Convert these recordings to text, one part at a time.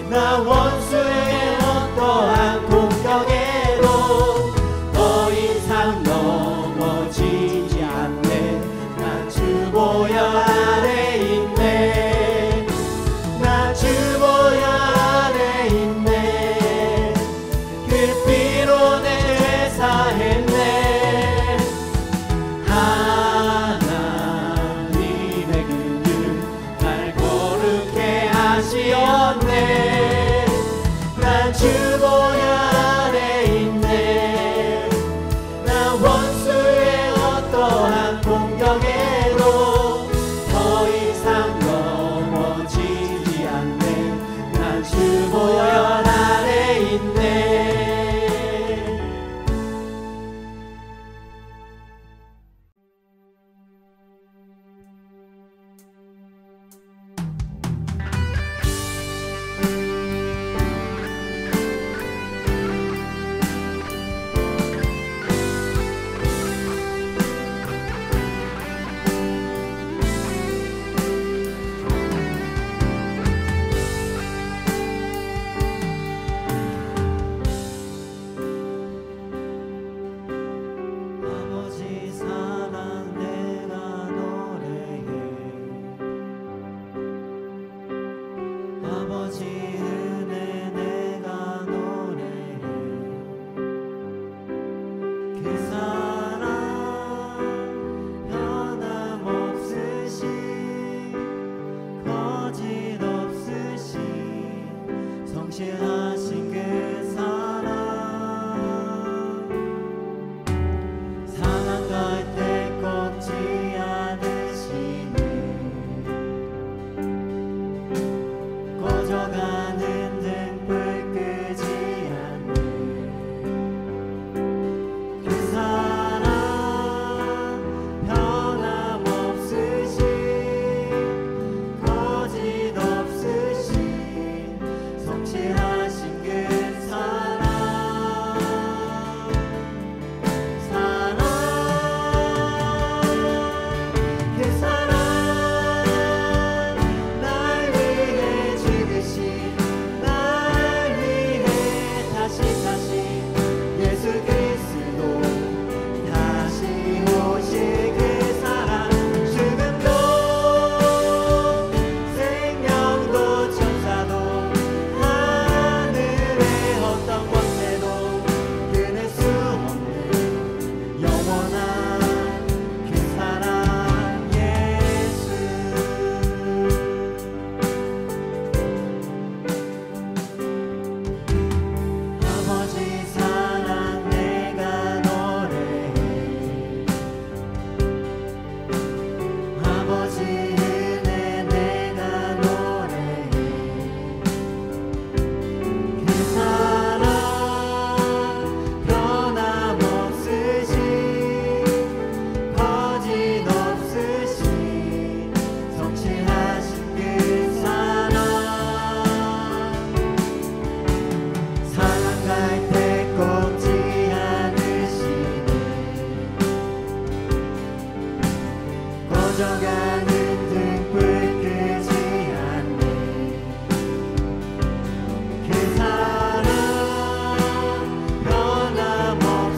나 원수의 어떠한 공격에도 더 이상 넘어지지 않네. 나 주 보혈 아래 있네. 나 주 보혈 아래 있네. 그 피로 내 죄 사했네. 하나님의 긍휼 날 거룩해 하시었네. 난 주 보혈 아래 있네. 나 원수의 어떠한 공격에도 더 이상 넘어지지 않네. 난 주 보혈 아래 있네. 아버지 사랑 내가 노래해. 아버지 은혜 내가 노래해. 그 사랑 변함없으신 거짓없으신 성실하신 그 사랑 상한 갈때 꺾지 않으시네. 꺼져가는 등불 끄지 않네. 그 사랑 변함없으신 거짓없으신 성실하신 그 사랑 그 사랑 날 위해 죽으신 날 위해 다시 예수 그리스도 다시 오실 그 사랑 죽음도 생명도 천사도 하늘의 어떤 권세도 끊을 수 없는 영원한 그 사랑 예수. 아버지 사랑 내가 노래해. 아버지 은혜 내가 노래해. 그 사랑 변함없으신 거짓없으신 성실하신 그 사랑 사랑할 때 꺾지 않으시네. 꺼져가는 등불 끄지 않네. 그 사랑 변함없으신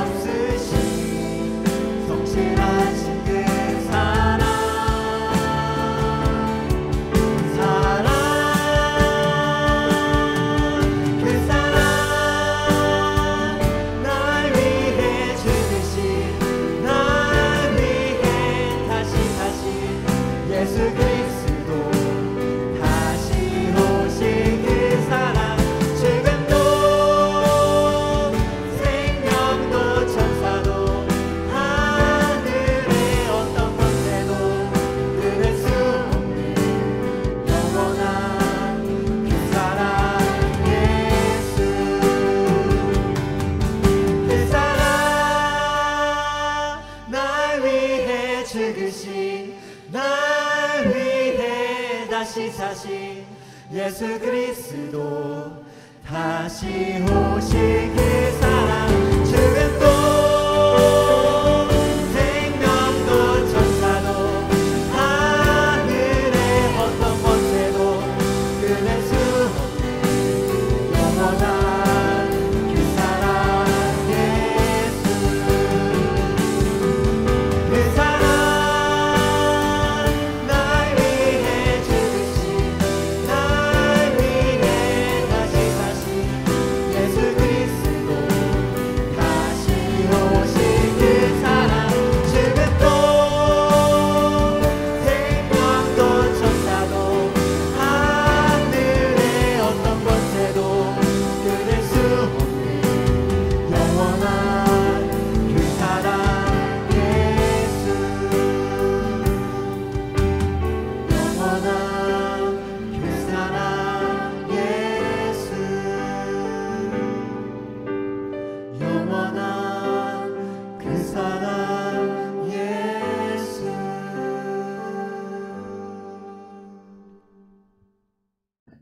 거짓없으신 성실하신 그 사랑 그 사랑 날 위해 죽으신 날 위해 다시 예수 그리스도 다시 오실 그 사랑 죽음도 생명도 천사도 하늘의 어떤 권세도 끊을 수 없는 영원한 그 사랑 예수. 그 사랑 날 위해 죽으신 날 위해 다시 사신 예수 그리스도 다시 오실 그 사랑 죽음도 생명도 천사도 하늘의 어떤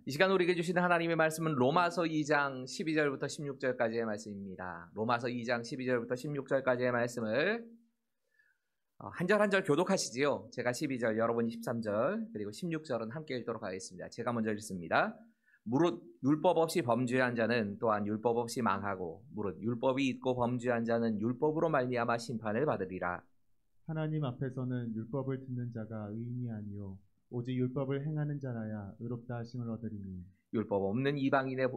이 시간 우리에게 주시는 하나님의 말씀은 로마서 2장 12절부터 16절까지의 말씀입니다. 로마서 2장 12절부터 16절까지의 말씀을 한 절 한 절 교독하시지요. 제가 12절, 여러분이 13절, 그리고 16절은 함께 읽도록 하겠습니다. 제가 먼저 읽습니다. 무릇 율법 없이 범죄한 자는 또한 율법 없이 망하고, 무릇 율법이 있고 범죄한 자는 율법으로 말미암아 심판을 받으리라. 하나님 앞에서는 율법을 듣는 자가 의인이 아니요 오직 율법을 행하는 자라야 의롭다 하심을 얻으리니, 율법 없는 이방인의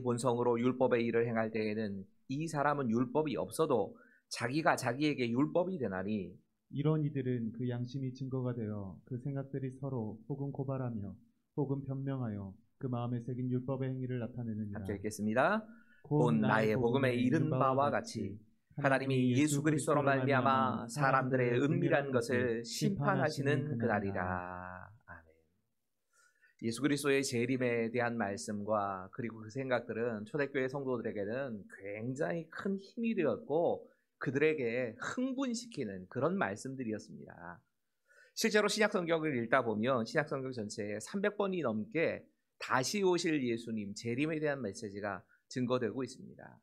본성으로 율법의 일을 행할 때에는 이 사람은 율법이 없어도 자기가 자기에게 율법이 되나니, 이런 이들은 그 양심이 증거가 되어 그 생각들이 서로 혹은 고발하며 혹은 변명하여 그 마음에 새긴 율법의 행위를 나타내느니라. 함께 읽겠습니다. 곧 나의 복음에 이른 바와 같이 하나님이 예수 그리스도로 말미암아 사람들의 은밀한 것을 심판하시는 그날이라. 아멘. 예수 그리스도의 재림에 대한 말씀과 그리고 그 생각들은 초대교회 성도들에게는 굉장히 큰 힘이 되었고 그들에게 흥분시키는 그런 말씀들이었습니다. 실제로 신약성경을 읽다 보면 신약성경 전체에 300번이 넘게 다시 오실 예수님 재림에 대한 메시지가 증거되고 있습니다.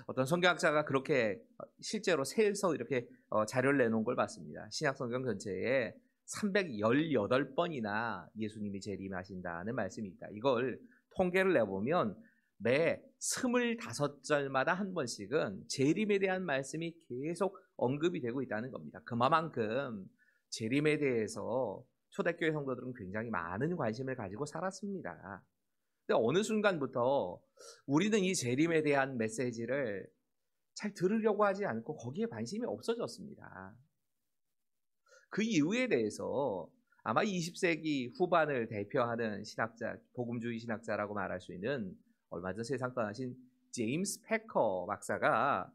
어떤 성경학자가 그렇게 실제로 세서 이렇게 자료를 내놓은 걸 봤습니다. 신약성경 전체에 318번이나 예수님이 재림하신다는 말씀이 있다. 이걸 통계를 내보면 매 25절마다 한 번씩은 재림에 대한 말씀이 계속 언급이 되고 있다는 겁니다. 그만큼 재림에 대해서 초대교회 성도들은 굉장히 많은 관심을 가지고 살았습니다. 근데 어느 순간부터 우리는 이 재림에 대한 메시지를 잘 들으려고 하지 않고 거기에 관심이 없어졌습니다. 그 이유에 대해서 아마 20세기 후반을 대표하는 신학자, 복음주의 신학자라고 말할 수 있는 얼마 전 세상 떠나신 제임스 패커 박사가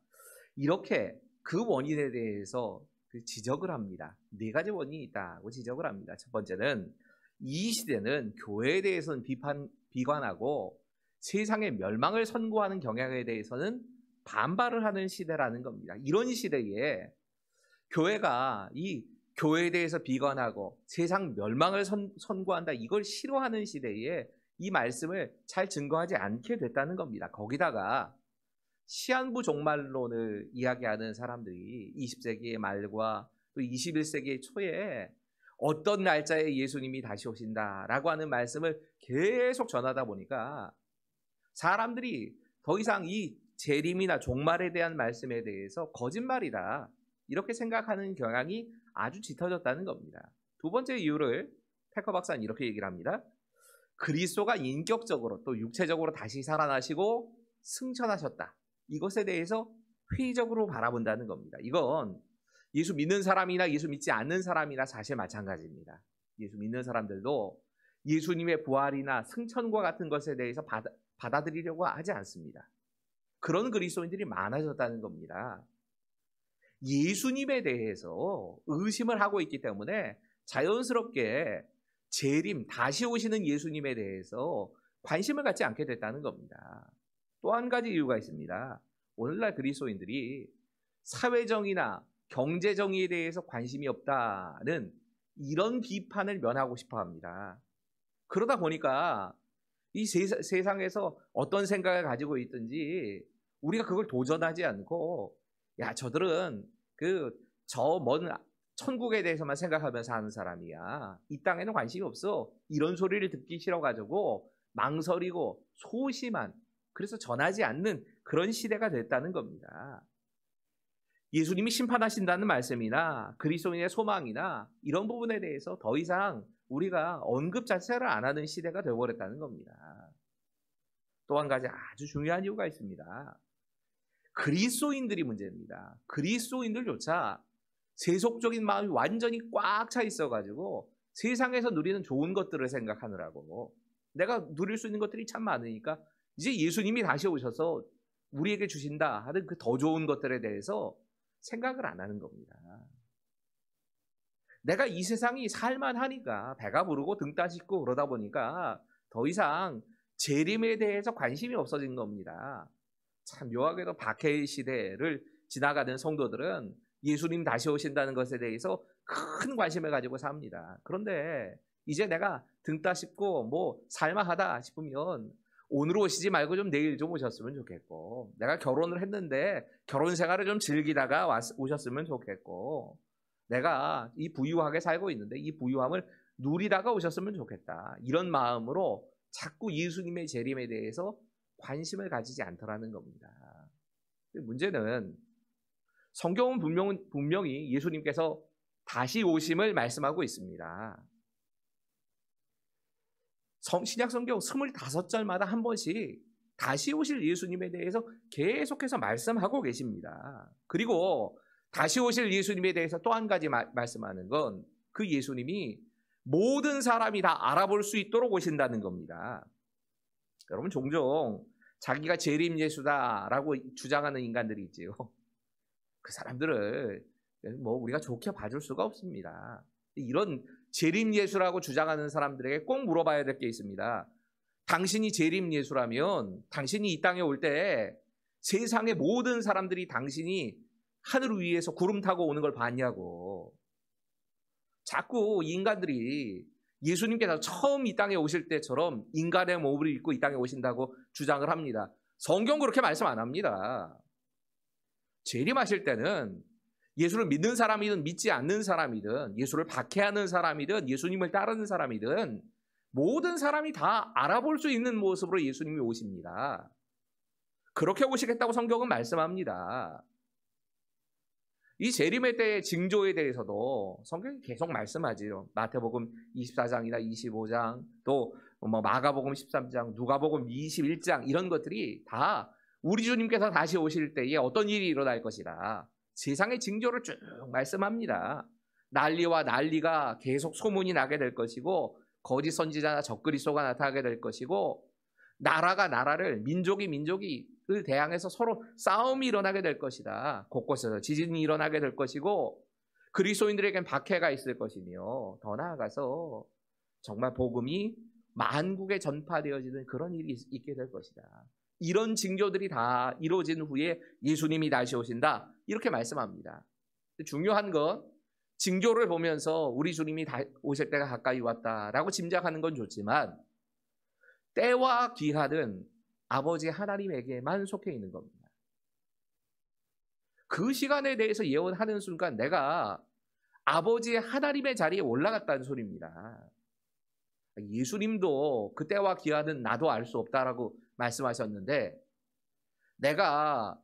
이렇게 그 원인에 대해서 지적을 합니다. 4가지 원인이 있다고 지적을 합니다. 첫 번째는 이 시대는 교회에 대해서는 비관하고 세상의 멸망을 선고하는 경향에 대해서는 반발을 하는 시대라는 겁니다. 이런 시대에 교회가 이 교회에 대해서 비관하고 세상 멸망을 선고한다, 이걸 싫어하는 시대에 이 말씀을 잘 증거하지 않게 됐다는 겁니다. 거기다가 시한부 종말론을 이야기하는 사람들이 20세기의 말과 또 21세기의 초에 어떤 날짜에 예수님이 다시 오신다라고 하는 말씀을 계속 전하다 보니까 사람들이 더 이상 이 재림이나 종말에 대한 말씀에 대해서 거짓말이다 이렇게 생각하는 경향이 아주 짙어졌다는 겁니다. 두 번째 이유를 패커 박사는 이렇게 얘기를 합니다. 그리스도가 인격적으로 또 육체적으로 다시 살아나시고 승천하셨다. 이것에 대해서 회의적으로 바라본다는 겁니다. 이건 예수 믿는 사람이나 예수 믿지 않는 사람이나 사실 마찬가지입니다. 예수 믿는 사람들도 예수님의 부활이나 승천과 같은 것에 대해서 받아들이려고 하지 않습니다. 그런 그리스도인들이 많아졌다는 겁니다. 예수님에 대해서 의심을 하고 있기 때문에 자연스럽게 재림, 다시 오시는 예수님에 대해서 관심을 갖지 않게 됐다는 겁니다. 또 한 가지 이유가 있습니다. 오늘날 그리스도인들이 사회정의나 경제정의에 대해서 관심이 없다는 이런 비판을 면하고 싶어 합니다. 그러다 보니까 이 세상에서 어떤 생각을 가지고 있든지 우리가 그걸 도전하지 않고, 야, 저들은 저 먼 천국에 대해서만 생각하면서 사는 사람이야. 이 땅에는 관심이 없어. 이런 소리를 듣기 싫어가지고 망설이고 소심한, 그래서 전하지 않는 그런 시대가 됐다는 겁니다. 예수님이 심판하신다는 말씀이나 그리스도인의 소망이나 이런 부분에 대해서 더 이상 우리가 언급 자체를 안 하는 시대가 되어버렸다는 겁니다. 또 한 가지 아주 중요한 이유가 있습니다. 그리스도인들이 문제입니다. 그리스도인들조차 세속적인 마음이 완전히 꽉 차 있어가지고 세상에서 누리는 좋은 것들을 생각하느라고, 내가 누릴 수 있는 것들이 참 많으니까 이제 예수님이 다시 오셔서 우리에게 주신다 하는 그 더 좋은 것들에 대해서 생각을 안 하는 겁니다. 내가 이 세상이 살만하니까 배가 부르고 등 따숩고 그러다 보니까 더 이상 재림에 대해서 관심이 없어진 겁니다. 참 묘하게도 박해의 시대를 지나가는 성도들은 예수님 다시 오신다는 것에 대해서 큰 관심을 가지고 삽니다. 그런데 이제 내가 등 따숩고 뭐 살만하다 싶으면 오늘 오시지 말고 좀 내일 좀 오셨으면 좋겠고, 내가 결혼을 했는데 결혼 생활을 좀 즐기다가 오셨으면 좋겠고, 내가 이 부유하게 살고 있는데 이 부유함을 누리다가 오셨으면 좋겠다, 이런 마음으로 자꾸 예수님의 재림에 대해서 관심을 가지지 않더라는 겁니다. 문제는 성경은 분명히 예수님께서 다시 오심을 말씀하고 있습니다. 신약 성경 25절마다 한 번씩 다시 오실 예수님에 대해서 계속해서 말씀하고 계십니다. 그리고 다시 오실 예수님에 대해서 또 한 가지 말씀하는 건 그 예수님이 모든 사람이 다 알아볼 수 있도록 오신다는 겁니다. 여러분, 종종 자기가 재림 예수다라고 주장하는 인간들이 있지요. 그 사람들을 뭐 우리가 좋게 봐줄 수가 없습니다. 이런 재림 예수라고 주장하는 사람들에게 꼭 물어봐야 될 게 있습니다. 당신이 재림 예수라면 당신이 이 땅에 올 때 세상의 모든 사람들이 당신이 하늘 위에서 구름 타고 오는 걸 봤냐고. 자꾸 인간들이 예수님께서 처음 이 땅에 오실 때처럼 인간의 몸을 입고 이 땅에 오신다고 주장을 합니다. 성경 그렇게 말씀 안 합니다. 재림하실 때는 예수를 믿는 사람이든 믿지 않는 사람이든, 예수를 박해하는 사람이든 예수님을 따르는 사람이든 모든 사람이 다 알아볼 수 있는 모습으로 예수님이 오십니다. 그렇게 오시겠다고 성경은 말씀합니다. 이 재림의 때의 징조에 대해서도 성경이 계속 말씀하지요. 마태복음 24장이나 25장, 또 마가복음 13장, 누가복음 21장, 이런 것들이 다 우리 주님께서 다시 오실 때에 어떤 일이 일어날 것이라 세상의 징조를 쭉 말씀합니다. 난리와 난리가 계속 소문이 나게 될 것이고, 거짓 선지자나 적그리스도가 나타나게 될 것이고, 나라가 나라를, 민족이 민족을 대항해서 서로 싸움이 일어나게 될 것이다. 곳곳에서 지진이 일어나게 될 것이고, 그리스도인들에겐 박해가 있을 것이며, 더 나아가서 정말 복음이 만국에 전파되어지는 그런 일이 있게 될 것이다. 이런 징조들이 다 이루어진 후에 예수님이 다시 오신다, 이렇게 말씀합니다. 중요한 건 징조를 보면서 우리 주님이 오실 때가 가까이 왔다라고 짐작하는 건 좋지만, 때와 기한은 아버지 하나님에게만 속해 있는 겁니다. 그 시간에 대해서 예언하는 순간 내가 아버지 하나님의 자리에 올라갔다는 소리입니다. 예수님도 그 때와 기한은 나도 알 수 없다라고 말씀하셨는데, 내가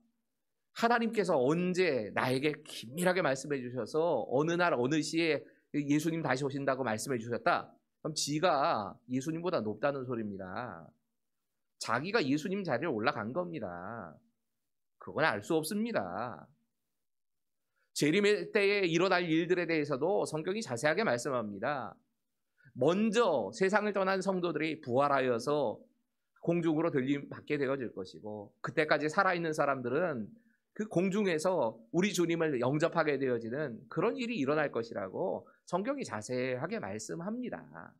하나님께서 언제 나에게 긴밀하게 말씀해 주셔서 어느 날 어느 시에 예수님 다시 오신다고 말씀해 주셨다, 그럼 지가 예수님보다 높다는 소리입니다. 자기가 예수님 자리에 올라간 겁니다. 그건 알 수 없습니다. 재림의 때에 일어날 일들에 대해서도 성경이 자세하게 말씀합니다. 먼저 세상을 떠난 성도들이 부활하여서 공중으로 들림 받게 되어질 것이고, 그때까지 살아있는 사람들은 그 공중에서 우리 주님을 영접하게 되어지는 그런 일이 일어날 것이라고 성경이 자세하게 말씀합니다.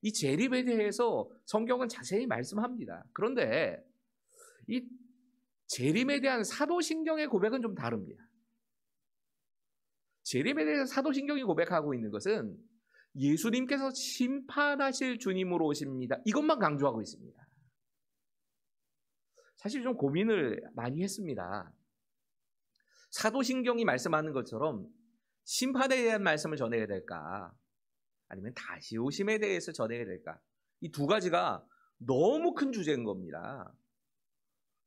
이 재림에 대해서 성경은 자세히 말씀합니다. 그런데 이 재림에 대한 사도신경의 고백은 좀 다릅니다. 재림에 대해서 사도신경이 고백하고 있는 것은 예수님께서 심판하실 주님으로 오십니다, 이것만 강조하고 있습니다. 사실 좀 고민을 많이 했습니다. 사도신경이 말씀하는 것처럼 심판에 대한 말씀을 전해야 될까, 아니면 다시 오심에 대해서 전해야 될까, 이 두 가지가 너무 큰 주제인 겁니다.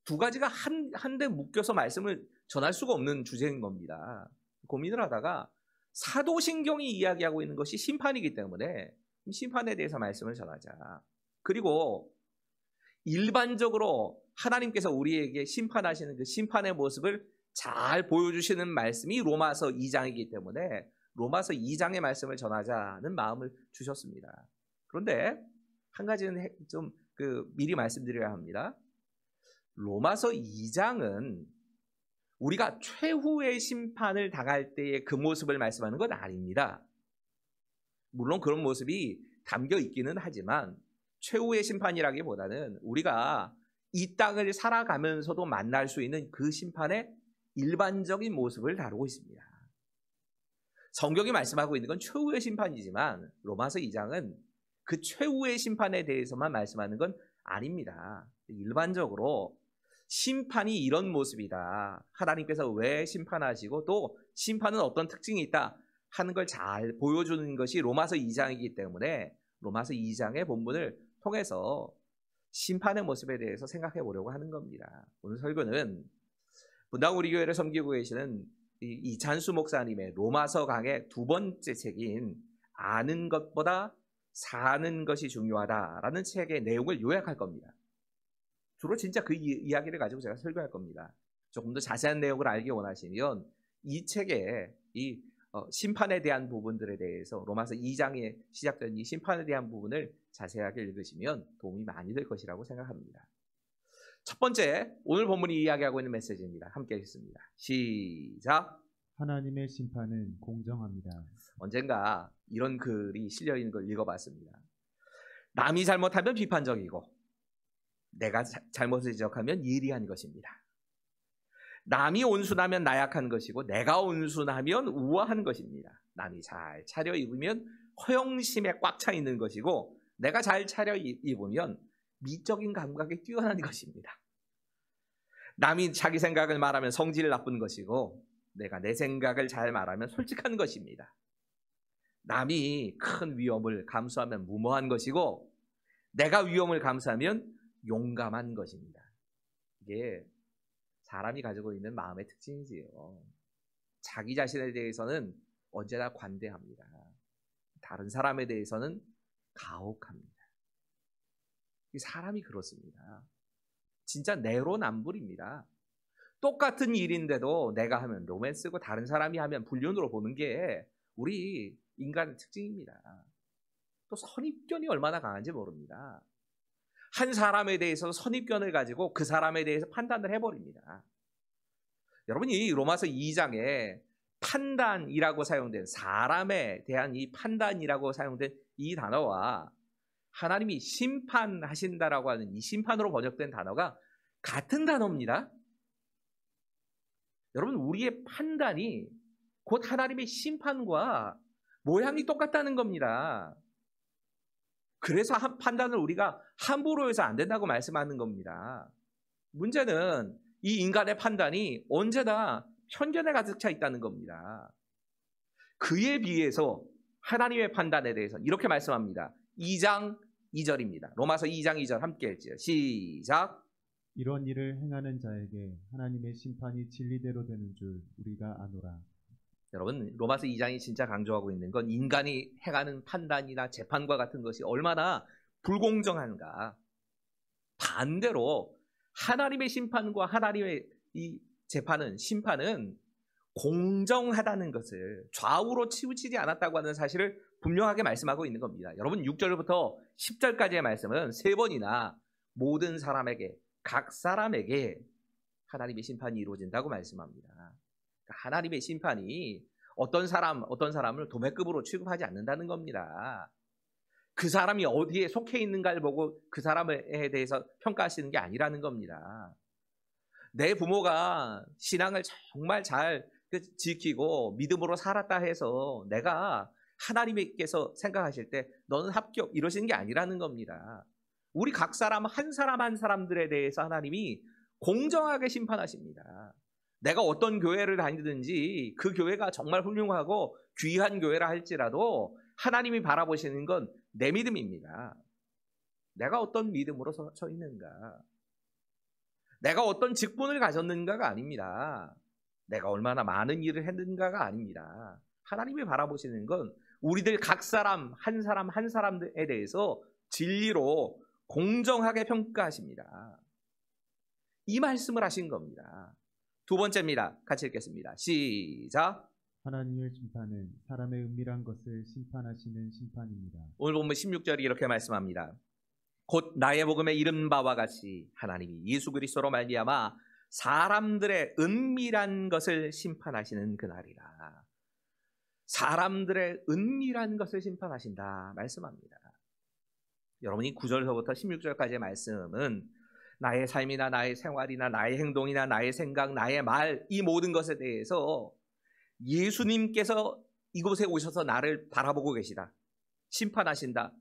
두 가지가 한데 묶여서 말씀을 전할 수가 없는 주제인 겁니다. 고민을 하다가 사도신경이 이야기하고 있는 것이 심판이기 때문에 심판에 대해서 말씀을 전하자. 그리고 일반적으로 하나님께서 우리에게 심판하시는 그 심판의 모습을 잘 보여주시는 말씀이 로마서 2장이기 때문에 로마서 2장의 말씀을 전하자는 마음을 주셨습니다. 그런데 한 가지는 좀 미리 말씀드려야 합니다. 로마서 2장은 우리가 최후의 심판을 당할 때의 그 모습을 말씀하는 건 아닙니다. 물론 그런 모습이 담겨 있기는 하지만 최후의 심판이라기보다는 우리가 이 땅을 살아가면서도 만날 수 있는 그 심판의 일반적인 모습을 다루고 있습니다. 성경이 말씀하고 있는 건 최후의 심판이지만 로마서 2장은 그 최후의 심판에 대해서만 말씀하는 건 아닙니다. 일반적으로 심판이 이런 모습이다. 하나님께서 왜 심판하시고 또 심판은 어떤 특징이 있다 하는 걸 잘 보여주는 것이 로마서 2장이기 때문에 로마서 2장의 본문을 통해서 심판의 모습에 대해서 생각해 보려고 하는 겁니다. 오늘 설교는 분당 우리 교회를 섬기고 계시는 이찬수 목사님의 로마서 강의 두 번째 책인 아는 것보다 사는 것이 중요하다라는 책의 내용을 요약할 겁니다. 주로 진짜 그 이야기를 가지고 제가 설교할 겁니다. 조금 더 자세한 내용을 알기 원하시면 이 책에 이 심판에 대한 부분들에 대해서 로마서 2장에 시작된 이 심판에 대한 부분을 자세하게 읽으시면 도움이 많이 될 것이라고 생각합니다. 첫 번째, 오늘 본문이 이야기하고 있는 메시지입니다. 함께 읽습니다. 시작. 하나님의 심판은 공정합니다. 언젠가 이런 글이 실려 있는 걸 읽어봤습니다. 남이 잘못하면 비판적이고 내가 잘못을 지적하면 예리한 것입니다. 남이 온순하면 나약한 것이고 내가 온순하면 우아한 것입니다. 남이 잘 차려입으면 허영심에 꽉 차 있는 것이고 내가 잘 차려입으면 미적인 감각에 뛰어난 것입니다. 남이 자기 생각을 말하면 성질 나쁜 것이고 내가 내 생각을 잘 말하면 솔직한 것입니다. 남이 큰 위험을 감수하면 무모한 것이고 내가 위험을 감수하면 용감한 것입니다. 이게 사람이 가지고 있는 마음의 특징이지요. 자기 자신에 대해서는 언제나 관대합니다. 다른 사람에 대해서는 가혹합니다. 사람이 그렇습니다. 진짜 내로남불입니다. 똑같은 일인데도 내가 하면 로맨스고 다른 사람이 하면 불륜으로 보는 게 우리 인간의 특징입니다. 또 선입견이 얼마나 강한지 모릅니다. 한 사람에 대해서 선입견을 가지고 그 사람에 대해서 판단을 해버립니다. 여러분, 이 로마서 2장에 판단이라고 사용된 사람에 대한 이 판단이라고 사용된 이 단어와 하나님이 심판하신다라고 하는 이 심판으로 번역된 단어가 같은 단어입니다. 여러분, 우리의 판단이 곧 하나님의 심판과 모양이 똑같다는 겁니다. 그래서 판단을 우리가 함부로 해서 안 된다고 말씀하는 겁니다. 문제는 이 인간의 판단이 언제나 편견에 가득 차 있다는 겁니다. 그에 비해서 하나님의 판단에 대해서 이렇게 말씀합니다. 2장 2절입니다. 로마서 2장 2절 함께 읽지요. 시작. 이런 일을 행하는 자에게 하나님의 심판이 진리대로 되는 줄 우리가 아노라. 여러분, 로마서 2장이 진짜 강조하고 있는 건 인간이 행하는 판단이나 재판과 같은 것이 얼마나 불공정한가. 반대로 하나님의 심판과 하나님의 이 재판은, 심판은 공정하다는 것을, 좌우로 치우치지 않았다고 하는 사실을 분명하게 말씀하고 있는 겁니다. 여러분, 6절부터 10절까지의 말씀은 세 번이나 모든 사람에게, 각 사람에게 하나님의 심판이 이루어진다고 말씀합니다. 그러니까 하나님의 심판이 어떤 사람을 도매급으로 취급하지 않는다는 겁니다. 그 사람이 어디에 속해 있는가를 보고 그 사람에 대해서 평가하시는 게 아니라는 겁니다. 내 부모가 신앙을 정말 잘 지키고 믿음으로 살았다 해서 내가 하나님께서 생각하실 때 너는 합격 이러시는 게 아니라는 겁니다. 우리 각 사람 한 사람들에 대해서 하나님이 공정하게 심판하십니다. 내가 어떤 교회를 다니든지 그 교회가 정말 훌륭하고 귀한 교회라 할지라도 하나님이 바라보시는 건 내 믿음입니다. 내가 어떤 믿음으로 서 있는가, 내가 어떤 직분을 가졌는가가 아닙니다. 내가 얼마나 많은 일을 했는가가 아닙니다. 하나님이 바라보시는 건 우리들 각 사람 한 사람에 대해서 진리로 공정하게 평가하십니다. 이 말씀을 하신 겁니다. 두 번째입니다. 같이 읽겠습니다. 시작. 하나님의 심판은 사람의 은밀한 것을 심판하시는 심판입니다. 오늘 본문 16절이 이렇게 말씀합니다. 곧 나의 복음에 이른 바와 같이 하나님이 예수 그리스도로 말미암아 사람들의 은밀한 것을 심판하시는 그날이라. 사람들의 은밀한 것을 심판하신다 말씀합니다. 여러분이 9절서부터 16절까지의 말씀은 나의 삶이나 나의 생활이나 나의 행동이나 나의 생각, 나의 말, 이 모든 것에 대해서 예수님께서 이곳에 오셔서 나를 바라보고 계시다. 심판하신다.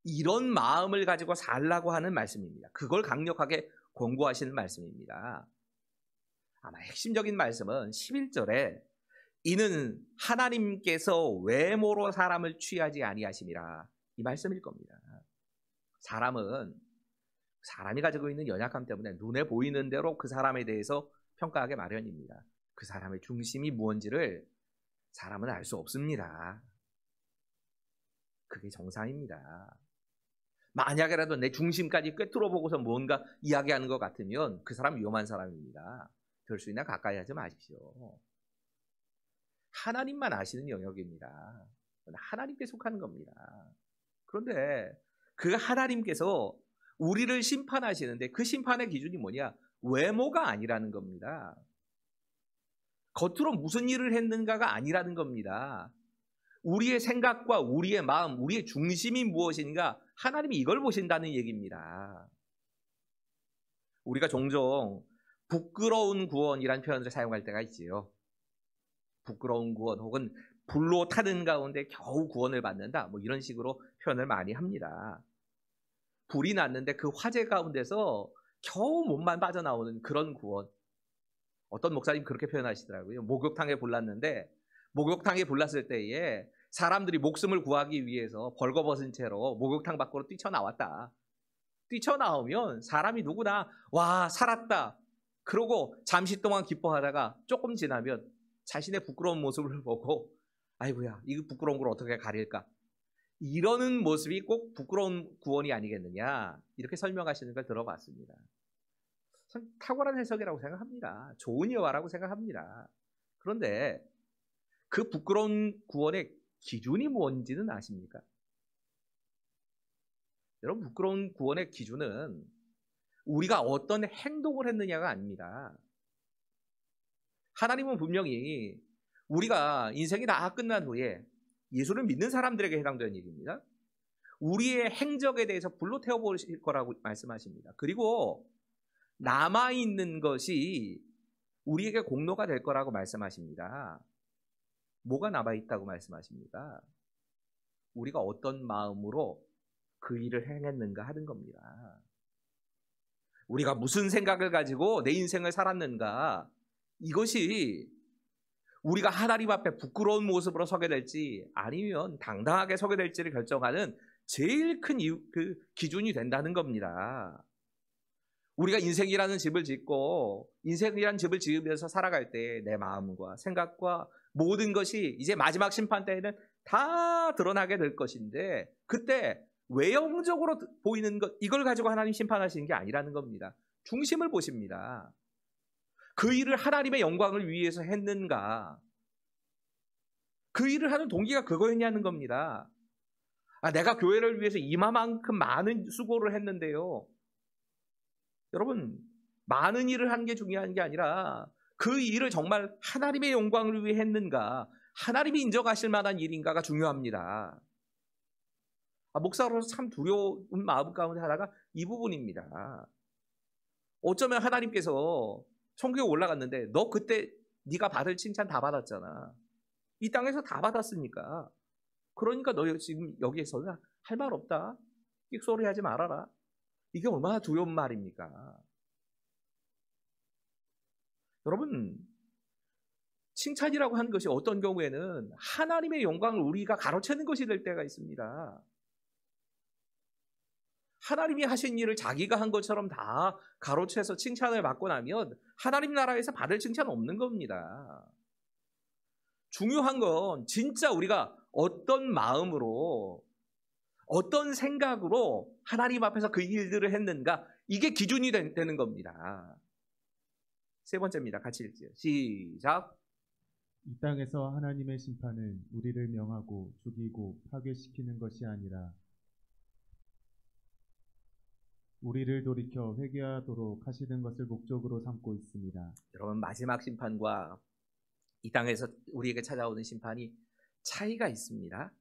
이런 마음을 가지고 살라고 하는 말씀입니다. 그걸 강력하게 권고하시는 말씀입니다. 아마 핵심적인 말씀은 11절에 이는 하나님께서 외모로 사람을 취하지 아니하심이라, 이 말씀일 겁니다. 사람이 가지고 있는 연약함 때문에 눈에 보이는 대로 그 사람에 대해서 평가하기 마련입니다. 그 사람의 중심이 무엇인지를 사람은 알 수 없습니다. 그게 정상입니다. 만약에라도 내 중심까지 꿰뚫어 보고서 뭔가 이야기하는 것 같으면 그 사람 위험한 사람입니다. 될 수 있나 가까이 하지 마십시오. 하나님만 아시는 영역입니다. 하나님께 속하는 겁니다. 그런데 그 하나님께서 우리를 심판하시는데 그 심판의 기준이 뭐냐? 외모가 아니라는 겁니다. 겉으로 무슨 일을 했는가가 아니라는 겁니다. 우리의 생각과 우리의 마음, 우리의 중심이 무엇인가, 하나님이 이걸 보신다는 얘기입니다. 우리가 종종 부끄러운 구원이라는 표현을 사용할 때가 있지요. 부끄러운 구원 혹은 불로 타는 가운데 겨우 구원을 받는다, 뭐 이런 식으로 표현을 많이 합니다. 불이 났는데 그 화재 가운데서 겨우 몸만 빠져나오는 그런 구원. 어떤 목사님 그렇게 표현하시더라고요. 목욕탕에 불났는데 목욕탕에 불났을 때에 사람들이 목숨을 구하기 위해서 벌거벗은 채로 목욕탕 밖으로 뛰쳐나왔다. 뛰쳐나오면 사람이 누구나 와 살았다 그러고 잠시 동안 기뻐하다가 조금 지나면 자신의 부끄러운 모습을 보고 아이고야 이거 부끄러운 걸 어떻게 가릴까, 이러는 모습이 꼭 부끄러운 구원이 아니겠느냐, 이렇게 설명하시는 걸 들어봤습니다. 참 탁월한 해석이라고 생각합니다. 좋은 예화라고 생각합니다. 그런데 그 부끄러운 구원의 기준이 뭔지는 아십니까? 여러분, 부끄러운 구원의 기준은 우리가 어떤 행동을 했느냐가 아닙니다. 하나님은 분명히 우리가 인생이 다 끝난 후에 예수를 믿는 사람들에게 해당되는 얘기입니다. 우리의 행적에 대해서 불로 태워보실 거라고 말씀하십니다. 그리고 남아있는 것이 우리에게 공로가 될 거라고 말씀하십니다. 뭐가 남아있다고 말씀하십니까? 우리가 어떤 마음으로 그 일을 행했는가 하는 겁니다. 우리가 무슨 생각을 가지고 내 인생을 살았는가, 이것이 우리가 하나님 앞에 부끄러운 모습으로 서게 될지 아니면 당당하게 서게 될지를 결정하는 제일 큰 그 기준이 된다는 겁니다. 우리가 인생이라는 집을 짓고 인생이라는 집을 지으면서 살아갈 때 내 마음과 생각과 모든 것이 이제 마지막 심판 때에는 다 드러나게 될 것인데, 그때 외형적으로 보이는 것, 이걸 가지고 하나님 심판하시는 게 아니라는 겁니다. 중심을 보십니다. 그 일을 하나님의 영광을 위해서 했는가, 그 일을 하는 동기가 그거였냐는 겁니다. 내가 교회를 위해서 이만큼 많은 수고를 했는데요, 여러분, 많은 일을 하는 게 중요한 게 아니라 그 일을 정말 하나님의 영광을 위해 했는가, 하나님이 인정하실 만한 일인가가 중요합니다. 목사로서 참 두려운 마음 가운데 하나가 이 부분입니다. 어쩌면 하나님께서 천국에 올라갔는데 너 그때 네가 받을 칭찬 다 받았잖아. 이 땅에서 다 받았으니까. 그러니까 너 지금 여기에서는 할 말 없다. 끽소리 하지 말아라. 이게 얼마나 두려운 말입니까? 여러분, 칭찬이라고 하는 것이 어떤 경우에는 하나님의 영광을 우리가 가로채는 것이 될 때가 있습니다. 하나님이 하신 일을 자기가 한 것처럼 다 가로채서 칭찬을 받고 나면 하나님 나라에서 받을 칭찬 없는 겁니다. 중요한 건 진짜 우리가 어떤 마음으로, 어떤 생각으로 하나님 앞에서 그 일들을 했는가, 이게 기준이 되는 겁니다. 세 번째입니다. 같이 읽지요. 시작. 이 땅에서 하나님의 심판은 우리를 명하고 죽이고 파괴시키는 것이 아니라 우리를 돌이켜 회개하도록 하시는 것을 목적으로 삼고 있습니다. 여러분, 마지막 심판과 이 땅에서 우리에게 찾아오는 심판이 차이가 있습니다.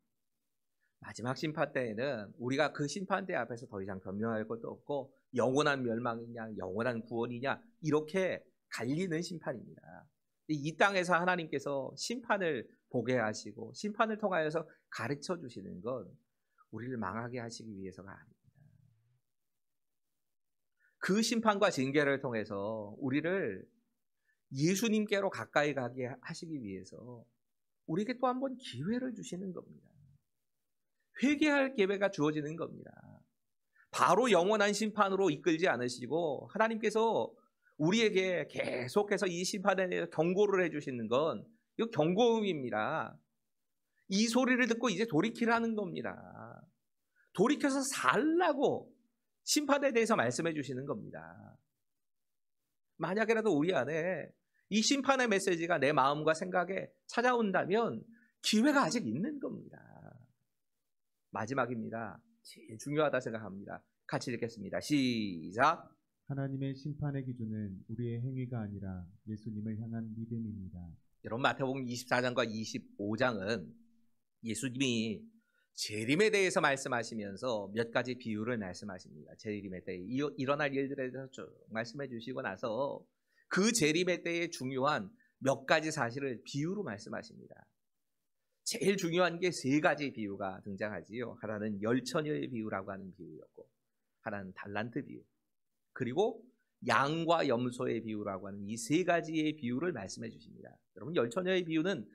마지막 심판 때에는 우리가 그 심판대 앞에서 더 이상 변명할 것도 없고 영원한 멸망이냐 영원한 구원이냐 이렇게 갈리는 심판입니다. 이 땅에서 하나님께서 심판을 보게 하시고 심판을 통하여서 가르쳐 주시는 건 우리를 망하게 하시기 위해서가 아닙니다. 그 심판과 징계를 통해서 우리를 예수님께로 가까이 가게 하시기 위해서 우리에게 또 한 번 기회를 주시는 겁니다. 회개할 기회가 주어지는 겁니다. 바로 영원한 심판으로 이끌지 않으시고 하나님께서 우리에게 계속해서 이 심판에 대해서 경고를 해주시는 건 이거 경고음입니다. 이 소리를 듣고 이제 돌이키라는 겁니다. 돌이켜서 살라고 심판에 대해서 말씀해 주시는 겁니다. 만약에라도 우리 안에 이 심판의 메시지가 내 마음과 생각에 찾아온다면 기회가 아직 있는 겁니다. 마지막입니다. 제일 중요하다 생각합니다. 같이 읽겠습니다. 시작. 하나님의 심판의 기준은 우리의 행위가 아니라 예수님을 향한 믿음입니다. 여러분, 마태복음 24장과 25장은 예수님이 재림에 대해서 말씀하시면서 몇 가지 비유를 말씀하십니다. 재림의 때에 일어날 일들에 대해서 쭉 말씀해 주시고 나서 그 재림의 때에 중요한 몇 가지 사실을 비유로 말씀하십니다. 제일 중요한 게 세 가지 비유가 등장하지요. 하나는 열처녀의 비유라고 하는 비유였고, 하나는 달란트 비유, 그리고 양과 염소의 비유라고 하는 이 세 가지의 비유를 말씀해 주십니다. 여러분, 열처녀의 비유는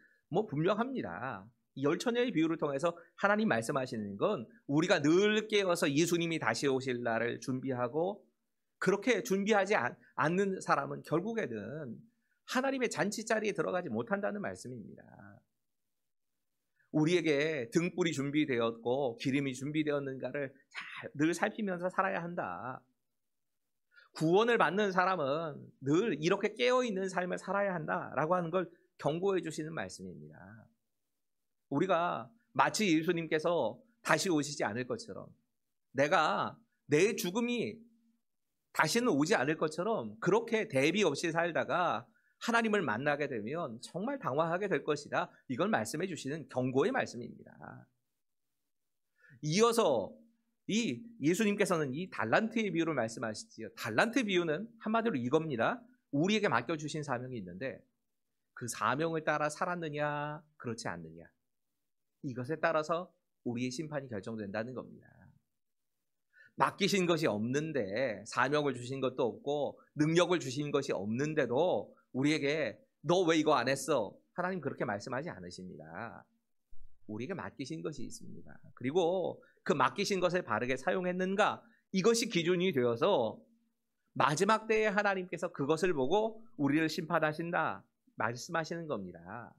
분명합니다. 이 열처녀의 비유를 통해서 하나님 말씀하시는 건 우리가 늘 깨어서 예수님이 다시 오실 날을 준비하고, 그렇게 준비하지 않는 사람은 결국에는 하나님의 잔치자리에 들어가지 못한다는 말씀입니다. 우리에게 등불이 준비되었고 기름이 준비되었는가를 늘 살피면서 살아야 한다. 구원을 받는 사람은 늘 이렇게 깨어있는 삶을 살아야 한다라고 하는 걸 경고해 주시는 말씀입니다. 우리가 마치 예수님께서 다시 오시지 않을 것처럼, 내가 내 죽음이 다시는 오지 않을 것처럼 그렇게 대비 없이 살다가 하나님을 만나게 되면 정말 당황하게 될 것이다. 이걸 말씀해 주시는 경고의 말씀입니다. 이어서 이 예수님께서는 이 달란트의 비유를 말씀하시지요. 달란트 비유는 한마디로 이겁니다. 우리에게 맡겨주신 사명이 있는데 그 사명을 따라 살았느냐 그렇지 않느냐, 이것에 따라서 우리의 심판이 결정된다는 겁니다. 맡기신 것이 없는데, 사명을 주신 것도 없고 능력을 주신 것이 없는데도 우리에게 너 왜 이거 안 했어? 하나님 그렇게 말씀하지 않으십니다. 우리에게 맡기신 것이 있습니다. 그리고 그 맡기신 것을 바르게 사용했는가, 이것이 기준이 되어서 마지막 때에 하나님께서 그것을 보고 우리를 심판하신다 말씀하시는 겁니다.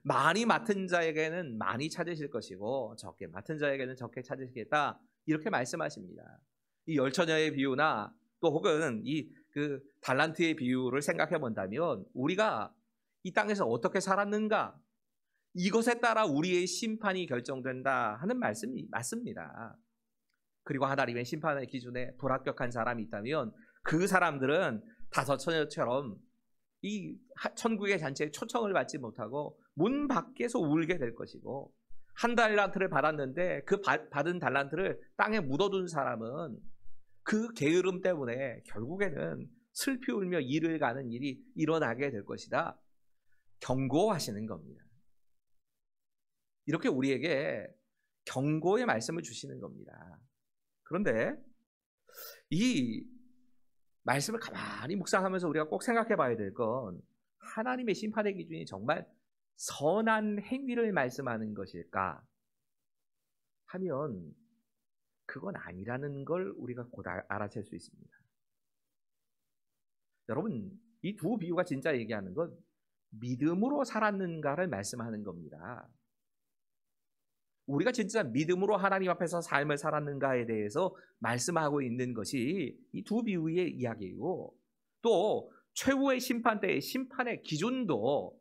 많이 맡은 자에게는 많이 찾으실 것이고 적게 맡은 자에게는 적게 찾으시겠다, 이렇게 말씀하십니다. 이 열처녀의 비유나 또 혹은 그 달란트의 비유를 생각해 본다면 우리가 이 땅에서 어떻게 살았는가, 이것에 따라 우리의 심판이 결정된다 하는 말씀이 맞습니다. 그리고 하나님의 심판의 기준에 불합격한 사람이 있다면 그 사람들은 다섯 처녀처럼 이 천국의 잔치에 초청을 받지 못하고 문 밖에서 울게 될 것이고, 한 달란트를 받았는데 그 받은 달란트를 땅에 묻어둔 사람은 그 게으름 때문에 결국에는 슬피 울며 이를 가는 일이 일어나게 될 것이다, 경고하시는 겁니다. 이렇게 우리에게 경고의 말씀을 주시는 겁니다. 그런데 이 말씀을 가만히 묵상하면서 우리가 꼭 생각해 봐야 될 건, 하나님의 심판의 기준이 정말 선한 행위를 말씀하는 것일까 하면 그건 아니라는 걸 우리가 곧 알아챌 수 있습니다. 여러분, 이 두 비유가 진짜 얘기하는 건 믿음으로 살았는가를 말씀하는 겁니다. 우리가 진짜 믿음으로 하나님 앞에서 삶을 살았는가에 대해서 말씀하고 있는 것이 이 두 비유의 이야기이고, 또 최후의 심판 때의 심판의 기준도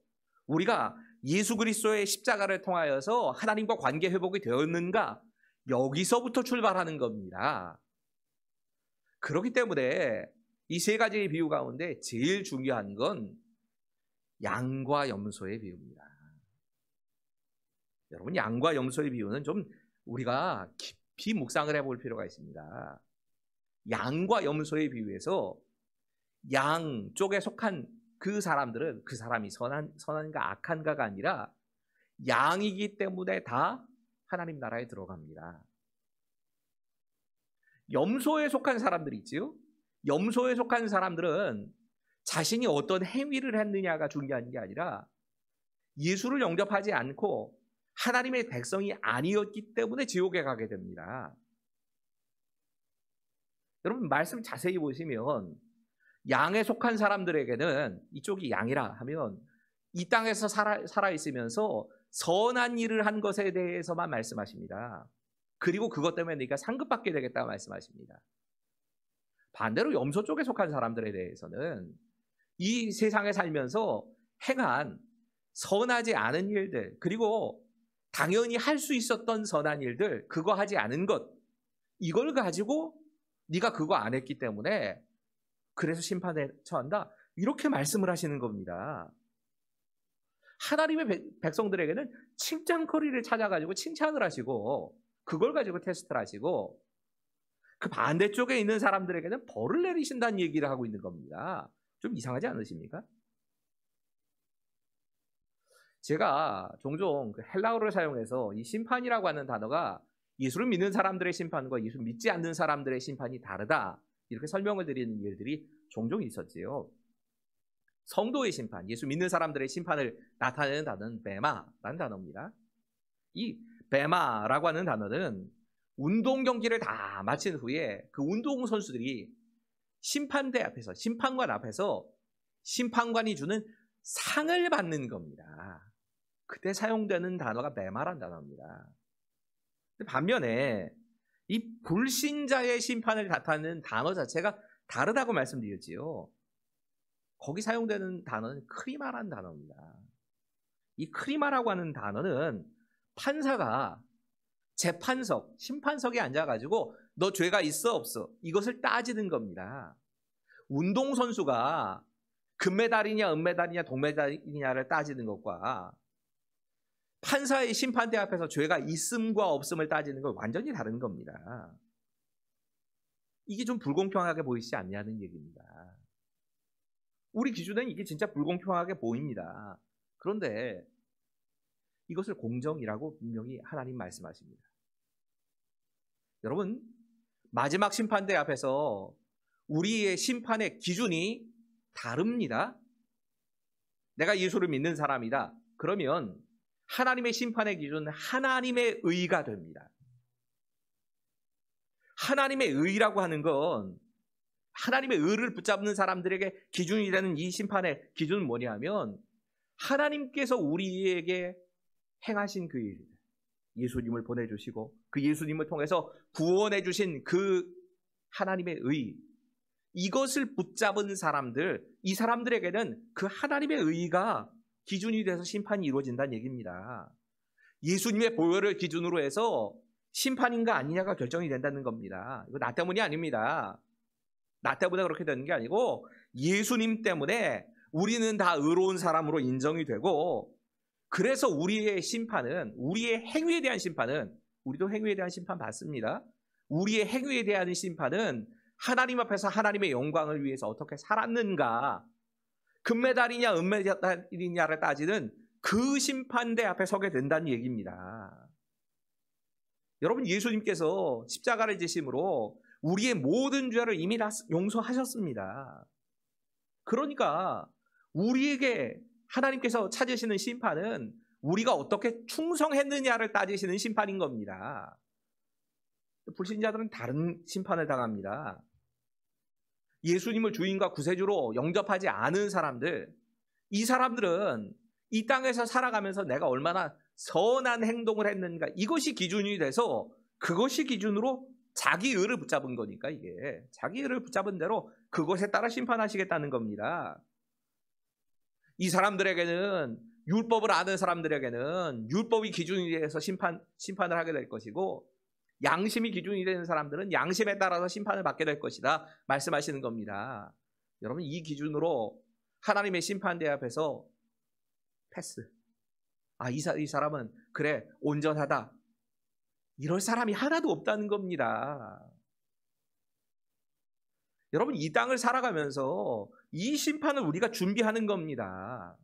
우리가 예수 그리스도의 십자가를 통하여서 하나님과 관계 회복이 되었는가, 여기서부터 출발하는 겁니다. 그렇기 때문에 이 세 가지의 비유 가운데 제일 중요한 건 양과 염소의 비유입니다. 여러분, 양과 염소의 비유는 좀 우리가 깊이 묵상을 해볼 필요가 있습니다. 양과 염소의 비유에서 양 쪽에 속한 그 사람들은 그 사람이 선한가 악한가가 아니라 양이기 때문에 다 하나님 나라에 들어갑니다. 염소에 속한 사람들이 있지요. 염소에 속한 사람들은 자신이 어떤 행위를 했느냐가 중요한 게 아니라 예수를 영접하지 않고 하나님의 백성이 아니었기 때문에 지옥에 가게 됩니다. 여러분 말씀 자세히 보시면 양에 속한 사람들에게는 이쪽이 양이라 하면 이 땅에서 살아있으면서 선한 일을 한 것에 대해서만 말씀하십니다. 그리고 그것 때문에 네가 상급받게 되겠다고 말씀하십니다. 반대로 염소 쪽에 속한 사람들에 대해서는 이 세상에 살면서 행한 선하지 않은 일들, 그리고 당연히 할 수 있었던 선한 일들, 그거 하지 않은 것, 이걸 가지고 네가 그거 안 했기 때문에 그래서 심판에 처한다, 이렇게 말씀을 하시는 겁니다. 하나님의 백성들에게는 칭찬거리를 찾아가지고 칭찬을 하시고 그걸 가지고 테스트를 하시고, 그 반대쪽에 있는 사람들에게는 벌을 내리신다는 얘기를 하고 있는 겁니다. 좀 이상하지 않으십니까? 제가 종종 헬라어를 사용해서 이 심판이라고 하는 단어가 예수를 믿는 사람들의 심판과 예수 믿지 않는 사람들의 심판이 다르다, 이렇게 설명을 드리는 일들이 종종 있었지요. 성도의 심판, 예수 믿는 사람들의 심판을 나타내는 단어는 베마라는 단어입니다. 이 베마라고 하는 단어는 운동 경기를 다 마친 후에 그 운동 선수들이 심판대 앞에서, 심판관 앞에서 심판관이 주는 상을 받는 겁니다. 그때 사용되는 단어가 베마라는 단어입니다. 반면에 이 불신자의 심판을 나타내는 단어 자체가 다르다고 말씀드렸지요. 거기 사용되는 단어는 크리마라는 단어입니다. 이 크리마라고 하는 단어는 판사가 재판석, 심판석에 앉아가지고 너 죄가 있어 없어 이것을 따지는 겁니다. 운동선수가 금메달이냐 은메달이냐 동메달이냐를 따지는 것과 판사의 심판대 앞에서 죄가 있음과 없음을 따지는 건 완전히 다른 겁니다. 이게 좀 불공평하게 보이지 않냐는 얘기입니다. 우리 기준에는 이게 진짜 불공평하게 보입니다. 그런데 이것을 공정이라고 분명히 하나님 말씀하십니다. 여러분, 마지막 심판대 앞에서 우리의 심판의 기준이 다릅니다. 내가 예수를 믿는 사람이다. 그러면 하나님의 심판의 기준은 하나님의 의가 됩니다. 하나님의 의라고 하는 건 하나님의 의를 붙잡는 사람들에게 기준이 되는 이 심판의 기준은 뭐냐면 하나님께서 우리에게 행하신 그 일, 예수님을 보내주시고 그 예수님을 통해서 구원해 주신 그 하나님의 의, 이것을 붙잡은 사람들, 이 사람들에게는 그 하나님의 의가 기준이 돼서 심판이 이루어진다는 얘기입니다. 예수님의 보혈을 기준으로 해서 심판인가 아니냐가 결정이 된다는 겁니다. 이거 나 때문이 아닙니다. 나 때문에 그렇게 되는 게 아니고 예수님 때문에 우리는 다 의로운 사람으로 인정이 되고, 그래서 우리의 심판은, 우리의 행위에 대한 심판은, 우리도 행위에 대한 심판 받습니다. 우리의 행위에 대한 심판은 하나님 앞에서 하나님의 영광을 위해서 어떻게 살았는가, 금메달이냐 은메달이냐를 따지는 그 심판대 앞에 서게 된다는 얘기입니다. 여러분, 예수님께서 십자가를 지심으로 우리의 모든 죄를 이미 다 용서하셨습니다. 그러니까 우리에게 하나님께서 찾으시는 심판은 우리가 어떻게 충성했느냐를 따지시는 심판인 겁니다. 불신자들은 다른 심판을 당합니다. 예수님을 주인과 구세주로 영접하지 않은 사람들, 이 사람들은 이 땅에서 살아가면서 내가 얼마나 선한 행동을 했는가, 이것이 기준이 돼서 그것이 기준으로 자기 의를 붙잡은 거니까, 이게 자기 의를 붙잡은 대로 그것에 따라 심판하시겠다는 겁니다. 이 사람들에게는, 율법을 아는 사람들에게는 율법이 기준이 돼서 심판을 하게 될 것이고, 양심이 기준이 되는 사람들은 양심에 따라서 심판을 받게 될 것이다 말씀하시는 겁니다. 여러분, 이 기준으로 하나님의 심판대 앞에서 패스, 이 사람은 그래 온전하다, 이럴 사람이 하나도 없다는 겁니다. 여러분, 이 땅을 살아가면서 이 심판을 우리가 준비하는 겁니다.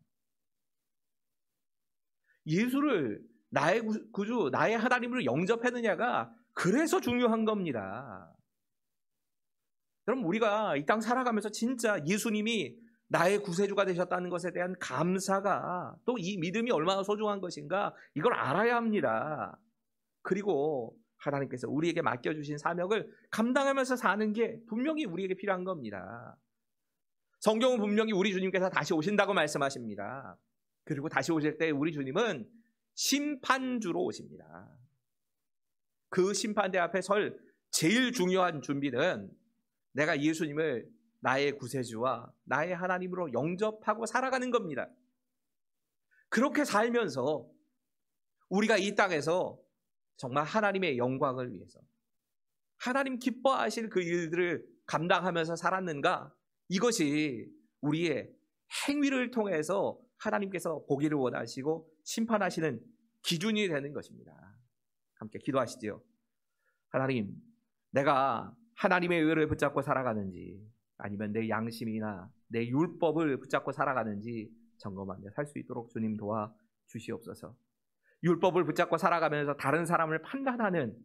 예수를 나의 구주, 나의 하나님으로 영접했느냐가 그래서 중요한 겁니다. 그럼 우리가 이 땅 살아가면서 진짜 예수님이 나의 구세주가 되셨다는 것에 대한 감사가, 또 이 믿음이 얼마나 소중한 것인가, 이걸 알아야 합니다. 그리고 하나님께서 우리에게 맡겨주신 사명을 감당하면서 사는 게 분명히 우리에게 필요한 겁니다. 성경은 분명히 우리 주님께서 다시 오신다고 말씀하십니다. 그리고 다시 오실 때 우리 주님은 심판주로 오십니다. 그 심판대 앞에 설 제일 중요한 준비는 내가 예수님을 나의 구세주와 나의 하나님으로 영접하고 살아가는 겁니다. 그렇게 살면서 우리가 이 땅에서 정말 하나님의 영광을 위해서 하나님 기뻐하실 그 일들을 감당하면서 살았는가, 이것이 우리의 행위를 통해서 하나님께서 보기를 원하시고 심판하시는 기준이 되는 것입니다. 함께 기도하시죠. 하나님, 내가 하나님의 의를 붙잡고 살아가는지 아니면 내 양심이나 내 율법을 붙잡고 살아가는지 점검하며 살 수 있도록 주님 도와 주시옵소서. 율법을 붙잡고 살아가면서 다른 사람을 판단하는,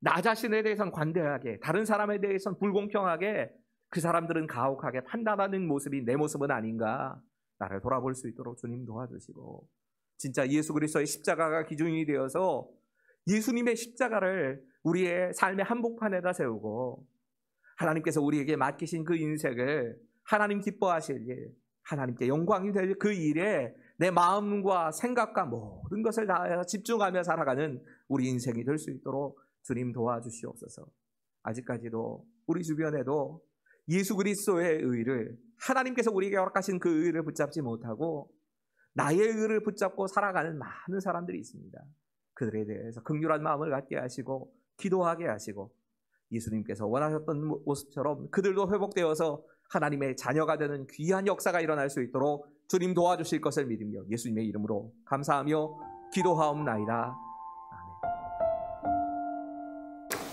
나 자신에 대해서는 관대하게, 다른 사람에 대해서는 불공평하게, 그 사람들은 가혹하게 판단하는 모습이 내 모습은 아닌가, 나를 돌아볼 수 있도록 주님 도와주시고, 진짜 예수 그리스도의 십자가가 기준이 되어서 예수님의 십자가를 우리의 삶의 한복판에다 세우고 하나님께서 우리에게 맡기신 그 인생을 하나님 기뻐하실 일, 하나님께 영광이 될 그 일에 내 마음과 생각과 모든 것을 다해서 집중하며 살아가는 우리 인생이 될 수 있도록 주님 도와주시옵소서. 아직까지도 우리 주변에도 예수 그리스도의 의를, 하나님께서 우리에게 허락하신 그 의를 붙잡지 못하고 나의 의를 붙잡고 살아가는 많은 사람들이 있습니다. 그들에 대해서 긍휼한 마음을 갖게 하시고 기도하게 하시고 예수님께서 원하셨던 모습처럼 그들도 회복되어서 하나님의 자녀가 되는 귀한 역사가 일어날 수 있도록 주님 도와주실 것을 믿으며 예수님의 이름으로 감사하며 기도하옵나이다.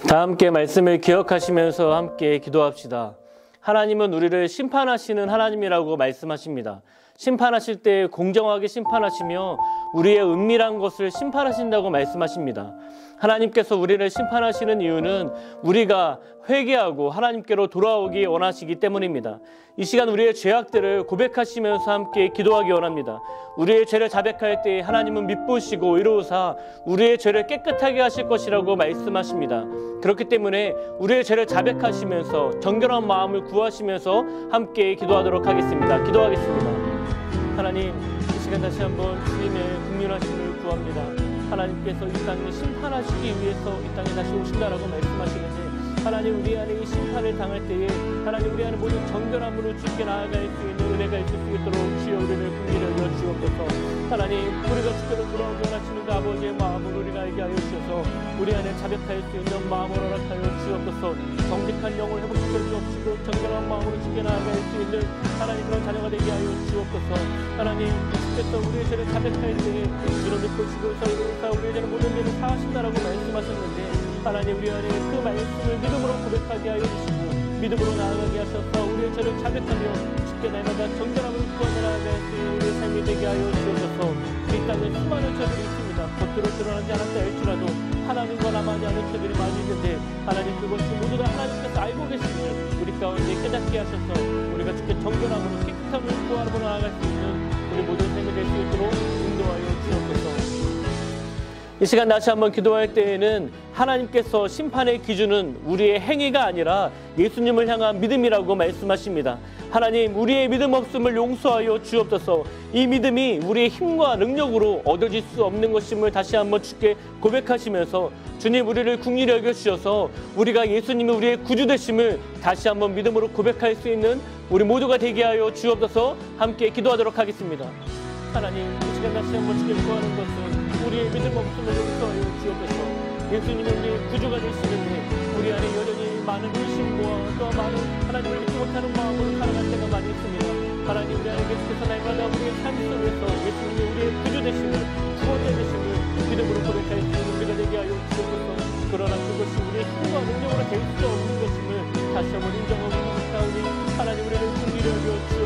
다 함께 말씀을 기억하시면서 함께 기도합시다. 하나님은 우리를 심판하시는 하나님이라고 말씀하십니다. 심판하실 때 공정하게 심판하시며 우리의 은밀한 것을 심판하신다고 말씀하십니다. 하나님께서 우리를 심판하시는 이유는 우리가 회개하고 하나님께로 돌아오기 원하시기 때문입니다. 이 시간 우리의 죄악들을 고백하시면서 함께 기도하기 원합니다. 우리의 죄를 자백할 때 하나님은 밉보시고 이로우사 우리의 죄를 깨끗하게 하실 것이라고 말씀하십니다. 그렇기 때문에 우리의 죄를 자백하시면서 정결한 마음을 구하시면서 함께 기도하도록 하겠습니다. 기도하겠습니다. 하나님, 이 시간 다시 한번 주님의 긍휼하심을 구합니다. 하나님께서 이 땅을 심판하시기 위해서 이 땅에 다시 오신다라고 말씀하시는데, 하나님 우리 안에 이 심판을 당할 때에 하나님 우리 안에 모든 정결함으로 주께 나아갈 수 있는 은혜가 있을 수 있도록 주여 우리를 긍휼히 여겨 주옵소서. 하나님, 우리가 주께로 돌아오기 원하시는 그 아버지의 마음을 우리가 알게 하여 주셔서 우리 안에 자백할 수 있는 마음을 허락하여 주옵소서. 정직한 영을 회복시켜 주옵시고 정결한 마음으로 주께 나아갈 수 있는 하나님 그런 자녀가 되게 하여 주옵소서. 하나님, 주께서 우리의 죄를 자백할 때에 주를 믿으시고 서로가 우리의 죄는 모든 죄를 사하신다라고 말씀하셨는데, 하나님 우리 안에 그 말씀을 믿음으로 고백하게 하여 주시고 믿음으로 나아가게 하셔서 우리의 죄를 자백하며 주께 날마다 정결함을 구하며 나아갈 수 있는 우리의 삶이 되게 하여 주옵소서. 이 땅에 수많은 죄들이 있습니다. 겉으로 드러나지 않았다 할지라도 하나님과 나만이 아는 죄들이 많이 있는데, 하나님 그것이 모두 다 하나님께서 알고 계시니 우리 가운데 깨닫게 하셔서 우리가 주께 정결함으로 깨끗함을 구하며 나아갈 수 있는 우리 모든 삶이 될 수 있도록 인도하여 주옵소서. 이 시간 다시 한번 기도할 때에는 하나님께서 심판의 기준은 우리의 행위가 아니라 예수님을 향한 믿음이라고 말씀하십니다. 하나님, 우리의 믿음 없음을 용서하여 주옵소서. 이 믿음이 우리의 힘과 능력으로 얻어질 수 없는 것임을 다시 한번 주께 고백하시면서 주님 우리를 긍휼히 여겨 주셔서 우리가 예수님이 우리의 구주 되심을 다시 한번 믿음으로 고백할 수 있는 우리 모두가 되게 하여 주옵소서. 함께 기도하도록 하겠습니다. 하나님, 이 시간 다시 한번 주께 구하는 것은 우리의 믿음 없음을 용서하여 주옵소서. 예수님이 우리의 구주가 되시는데 우리 안에 여전히 많은 의심과 또 많은 하나님을 믿지 못하는 마음으로 살아갈 때가 많이 있습니다. 하나님, 우리 안에 계속해서 날마다 우리의 삶 속에서 예수님이 우리의 구주 되심을, 구원자 되심을 믿음으로 고백할 수 있는 우리가 되게 하여 주옵소서. 그러나 그것이 우리의 힘과 능력으로 될 수 없는 것임을 다시 한번 인정하고 있사오니 하나님 우리를 긍휼히 여겨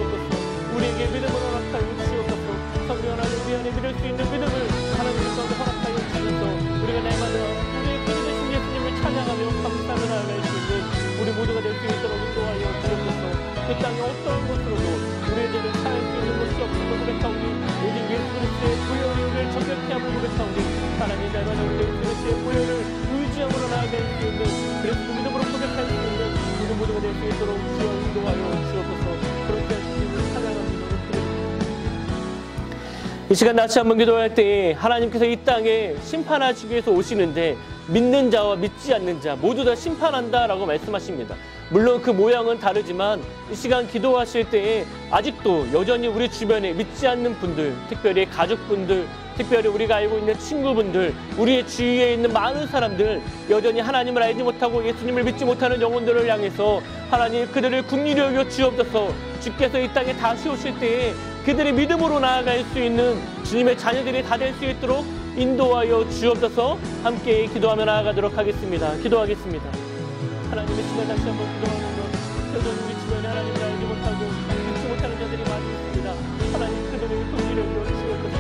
그 땅에 어떠한 것으로도 우리의 죄를 사할 수 있는 것이 없음을 고백하오니 오직 예수 그리스도의 보혈을 정결케 함을 고백하오니 하나님 날 가진 예수 그리스도의 보혈을 의지함으로 나아갈 수 있는 그래서 그 믿음으로 고백할 수 있는 우리 모두가 될 수 있도록 주여 인도하여 주옵소서. 그렇게 하시기를 찬양합니다. 이 시간 다시 한번 기도할 때 하나님께서 이 땅에 심판하시기 위해서 오시는데 믿는 자와 믿지 않는 자 모두 다 심판한다라고 말씀하십니다. 물론 그 모양은 다르지만 이 시간 기도하실 때에 아직도 여전히 우리 주변에 믿지 않는 분들, 특별히 가족분들, 특별히 우리가 알고 있는 친구분들, 우리의 주위에 있는 많은 사람들 여전히 하나님을 알지 못하고 예수님을 믿지 못하는 영혼들을 향해서 하나님 그들을 긍휼히 여겨 주옵소서. 주께서 이 땅에 다시 오실 때에 그들의 믿음으로 나아갈 수 있는 주님의 자녀들이 다 될 수 있도록 인도하여 주옵소서. 함께 기도하며 나아가도록 하겠습니다. 기도하겠습니다. 하나님의 시간 다시 한번 기도하는 것 여전히 우리 주변에 하나님을 알지 못하고 믿지 못하는 자들이 많이 있습니다. 하나님 그들을 긍휼히 여겨 주옵소서.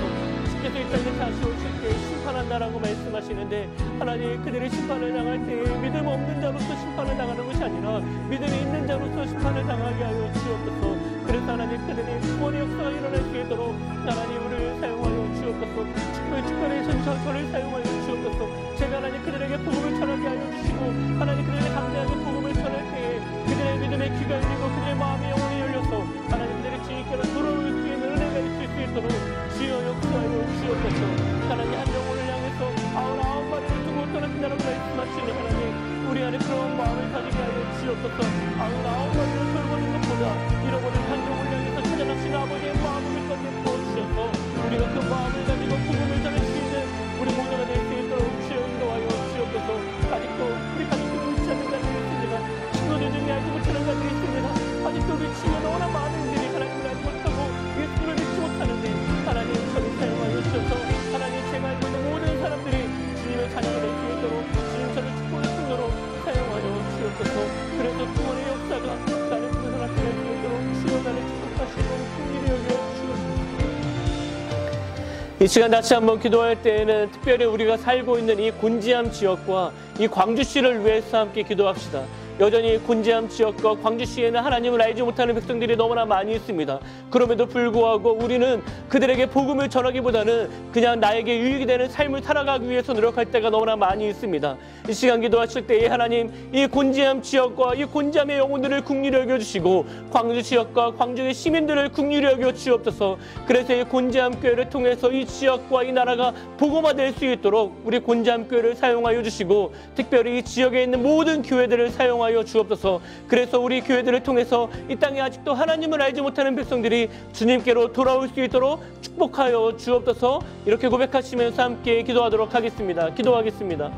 주께서 이 땅에 다시 오실 때 심판한다라고 말씀하시는데 하나님 그들의 심판을 당할 때 믿음 없는 자로서 심판을 당하는 것이 아니라 믿음이 있는 자로서 심판을 당하게 하여 주옵소서. 그래서 하나님 그들의 구원의 역사가 일어날 수 있도록 하나님 우리를 사용하여 주옵소서. 특별히 저를 사용하여 주옵소서. 제가 하나님 그들에게 복음을 전하게 하여 주시고 하나님 그들에게 담대하게 복음을 전할 때에 그들의 믿음의 귀가 열리고 그들의 마음의 영혼이 열려서 하나님 그들의 주님께로 돌아올 수 있는 은혜가 있을 수 있도록 주여 역사하여 주옵소서. 하나님 한 영혼을 향해서 99마리를 두고 떠나신다라고 말씀하시는 하나님 우리 안에 그런 마음을 가지게 하여 주옵소서. 99마리를 돌보는 것보다 잃어버린 한 영혼을 향해서 찾아나신 아버지의 마음을 가지고 부어주셔서 우리가 그 마음을 가지고 복음을 전할 수 있는 우리 모두가 될 수 있도록 주여 인도하여 주옵소서. 아직도 우리 가족들 믿지 않는 자들이 있습니다. 친구들 중에 알지 못하는 자들이 있습니다. 아직도 우리 친구 너무나 많은 분들이 하나님을 알지 못하고 예수님을 믿지 못하는데 하나님 저를 사용하여 주셔서 하나님 제가 알고 있는 모든 사람들이 주님의 자녀가 될 수 있도록 주님 저를 축복의 통로로 사용하여 주옵소서. 그래서 구원의 역사가 나를 통해서 나타날 수 있도록 주여 나를 축복하시고 긍휼히 여겨 주옵소서. 이 시간 다시 한번 기도할 때에는 특별히 우리가 살고 있는 이 곤지암 지역과 이 광주시를 위해서 함께 기도합시다. 여전히 곤지암 지역과 광주시에는 하나님을 알지 못하는 백성들이 너무나 많이 있습니다. 그럼에도 불구하고 우리는 그들에게 복음을 전하기보다는 그냥 나에게 유익이 되는 삶을 살아가기 위해서 노력할 때가 너무나 많이 있습니다. 이 시간 기도하실 때에 하나님 이 곤지암 지역과 이 곤지암의 영혼들을 긍휼히 여겨주시고 광주 지역과 광주의 시민들을 긍휼히 여겨 주옵소서. 그래서 이 곤지암 교회를 통해서 이 지역과 이 나라가 복음화될 수 있도록 우리 곤지암 교회를 사용하여 주시고 특별히 이 지역에 있는 모든 교회들을 사용하여 주옵소서. 그래서 우리 교회들을 통해서 이 땅에 아직도 하나님을 알지 못하는 백성들이 주님께로 돌아올 수 있도록 축복하여 주옵소서. 이렇게 고백하시면서 함께 기도하도록 하겠습니다. 기도하겠습니다.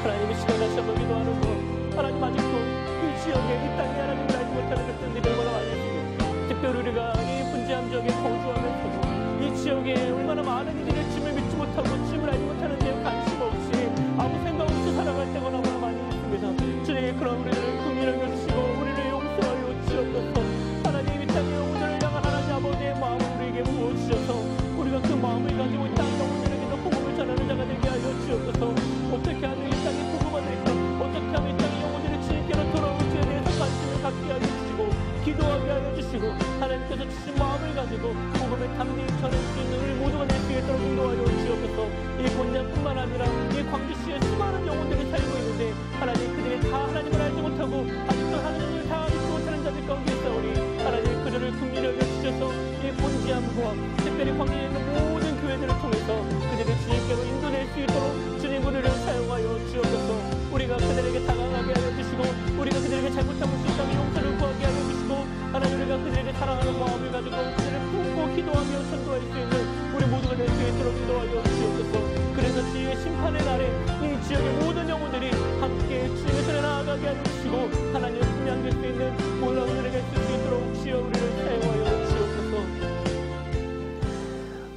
하나님의 시간 다시 한번 기도하는 것 하나님 아직도 이 지역에 이 땅에 하나님을 알지 못하는 백성들이 얼마나 많이 있습니다. 특별히 우리가 이 곤지암 지역에 거주하면서도 이 지역에 얼마나 많은 이들이 주님을 믿지 못하고 주님을 알지 못하는 데 관심 없이 아무 생각 없이 살아갈 때가 너무나 많이 있습니다. 주님 그런 우리를 긍휼히 여겨주시고 우리를 용서하여 주옵소서. 하나님 이 땅의 영혼들을 향한 하나님 아버지의 마음을 우리에게 부어주셔서 우리가 그 마음을 가지고 이 땅의 영혼들에게도 복음을 전하는 자가 되게 하여 주옵소서. 어떻게 하면 이 땅이 복음화될까? 어떻게 하면 이 땅의 영혼들이 주님께로 돌아올지에 대해서 관심을 갖게 하여 주시고 기도하게 하여 주시고 하나님께서 주신 마음을 가지고 복음을 담대히 전할 수 있는 우리 모두가 될 수 있도록 인도하여 주옵소서. 이 곤지암뿐만 아니라 이 광주시에 수많은 영혼들이 살고 있는데 하나님 그들이 다 하나님을 알지 못하고 아직도 하나님을 다 믿지 못하는 자들 가운데 있사오니 하나님 그들을 긍휼히 여겨주셔서 이 곤지암과 특별히 광주에 있는 모든 교회들을 통해서 그들의 주님께로 인도될 수 있도록 주님 우리를 사용하여 주옵소서. 우리가 그들에게 다가가게 하여 주시고 우리가 그들에게 잘못한 것이 있다면 용서를 구하게 하여 주시고 하나님 우리가 그들에게 사랑하는 마음을 가지고 그들을 품고 기도하며 전도할 수 있는 우리 모두가 될 수 있도록 인도하여 주옵소서. 그래서 주의 심판의 날에 이 지역의 모든 영혼들이 함께 주님의 손에 나아가게 하여 주시고 하나님의 품에 안길 수 있는 놀라운 은혜가 있을 수 있도록 주여 우리를 사용하여 주옵소서.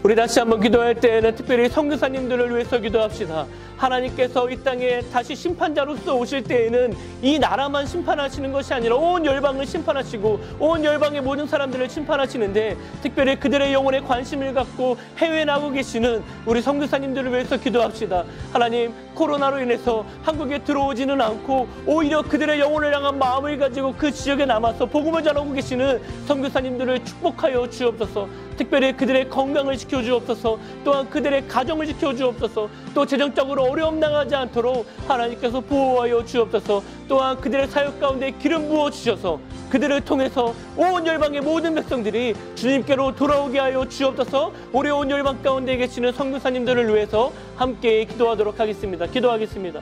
우리 다시 한번 기도할 때에는 특별히 선교사님들을 위해서 기도합시다. 하나님께서 이 땅에 다시 심판자로서 오실 때에는 이 나라만 심판하시는 것이 아니라 온 열방을 심판하시고 온 열방의 모든 사람들을 심판하시는데, 특별히 그들의 영혼에 관심을 갖고 해외에 나가고 계시는 우리 선교사님들을 위해서 기도합시다. 하나님, 코로나로 인해서 한국에 들어오지는 않고 오히려 그들의 영혼을 향한 마음을 가지고 그 지역에 남아서 복음을 전하고 계시는 선교사님들을 축복하여 주옵소서. 특별히 그들의 건강을 지켜주옵소서. 또한 그들의 가정을 지켜주옵소서. 또 재정적으로 어려움 당하지 않도록 하나님께서 보호하여 주옵소서. 또한 그들의 사역 가운데 기름 부어 주셔서 그들을 통해서 온 열방의 모든 백성들이 주님께로 돌아오게 하여 주옵소서. 우리 온 열방 가운데 계시는 선교사님들을 위해서 함께 기도하도록 하겠습니다. 기도하겠습니다.